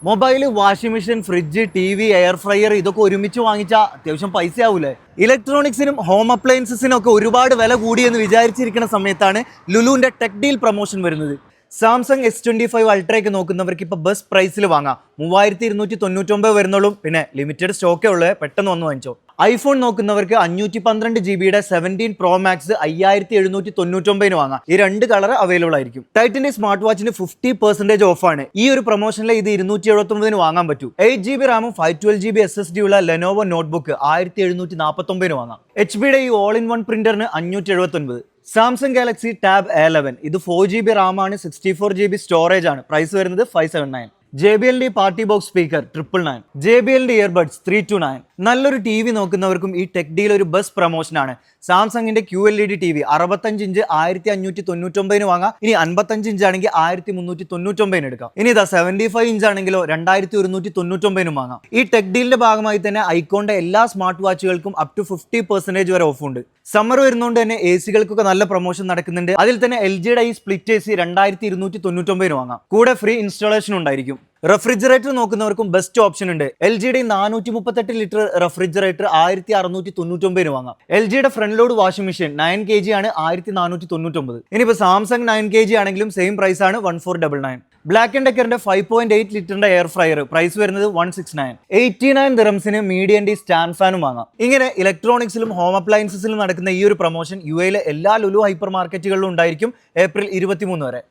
Mobile, washing machine, fridge, TV, air fryer ഇതൊക്കെ ഒരുമിച്ച് വാങ്ങിച്ചാൽ അത്യാവശ്യം പൈസ ആവൂലേ? ഇലക്ട്രോണിക്സിനും ഹോം അപ്ലയൻസസിനും ഒക്കെ ഒരുപാട് വില കൂടിയെന്ന് വിചാരിച്ചിരിക്കുന്ന സമയത്താണ് ലുലുവിന്റെ ടെക് ഡീൽ പ്രൊമോഷൻ വരുന്നത്. സാംസങ് S25 അൾട്രയൊക്കെ നോക്കുന്നവർക്ക് ഇപ്പോൾ ബെസ്റ്റ് പ്രൈസിൽ വാങ്ങാം. 3299 വരുന്നുള്ളൂ. പിന്നെ ലിമിറ്റഡ് സ്റ്റോക്കേ ഉള്ളൂ, പെട്ടെന്ന് വന്ന് വാങ്ങിച്ചോ. ഐഫോൺ നോക്കുന്നവർക്ക് 512 GB 17 Pro Max 5799 വാങ്ങാം. ഈ രണ്ട് കളർ അവൈലബിൾ ആയിരിക്കും. ടൈറ്റന്റെ സ്മാർട്ട് വാച്ചിന് 50% ഓഫാണ്. ഈ ഒരു പ്രൊമോഷനിൽ ഇത് 279 വാങ്ങാൻ പറ്റും. 8GB റാമും 512GB SSD ഉള്ള ലെനോവോ നോട്ട്ബുക്ക് 1749 വാങ്ങാം. HP ഈ ഓൾ ഇൻ വൺ പ്രിന്ററിന് 579. സാംസങ് ഗാലക്സി ടാബ് A11 ഇത് 4GB റാമാണ്, 64GB സ്റ്റോറേജ് ആണ്. പ്രൈസ് വരുന്നത് 579. JBL party box speaker 999. JBL earbuds 329. നല്ലൊരു TV നോക്കുന്നവർക്കും ഈ ടെക് ഡീൽ ഒരു ബെസ്റ്റ് പ്രൊമോഷൻ ആണ്. സാംസങ്ങിന്റെ QLED TV 65 ഇഞ്ച് 1599 വാങ്ങാം. ഇനി 55 ഇഞ്ച് ആണെങ്കിൽ 1399 എടുക്കാം. ഇനി ഇതാ 75 ഇഞ്ച് ആണെങ്കിലോ 2199 വാങ്ങാം. ഈ ടെക് ഡീലിന്റെ ഭാഗമായി തന്നെ ഐക്കോണിന്റെ എല്ലാ സ്മാർട്ട് വാച്ചുകൾക്കും അപ് ടു 50% വരെ ഓഫ് ഉണ്ട്. സമ്മർ വരുന്നതുകൊണ്ട് തന്നെ AC-കൾക്കൊക്കെ നല്ല പ്രൊമോഷൻ നടക്കുന്നുണ്ട്. അതിൽ തന്നെ LGയുടെ ഈ സ്പ്ലിറ്റ് AC 2299 വാങ്ങാം. കൂടെ ഫ്രീ ഇൻസ്റ്റാളേഷൻ ഉണ്ടായിരിക്കും. റെഫ്രിജറേറ്റർ നോക്കുന്നവർക്കും ബെസ്റ്റ് ഓപ്ഷൻ ഉണ്ട്. LGയുടെ 438 ലിറ്റർ റെഫ്രിജറേറ്റർ 1699 വാങ്ങാം. LGയുടെ front load washing machine 9 kg ആണ്, 1499. ഇനിയിപ്പോൾ സാംസങ് 9 kg ആണെങ്കിലും സെയിം പ്രൈസ് ആണ്, 1499. ബ്ലാക്ക് ആൻഡ് ഡെക്കറിന്റെ 5.8 ലിറ്ററിന്റെ എയർ ഫ്രയർ പ്രൈസ് വരുന്നത് 169. 89 ദിറംസിന് മീഡിയന്റെ സ്റ്റാൻഡ് ഫാനും വാങ്ങാം. ഇങ്ങനെ ഇലക്ട്രോണിക്സിലും ഹോം അപ്ലയൻസസിലും നടക്കുന്ന ഈ ഒരു പ്രൊമോഷൻ UAE എല്ലാ ലുലു ഹൈപ്പർ മാർക്കറ്റുകളിലും ഉണ്ടായിരിക്കും ഏപ്രിൽ 23 വരെ.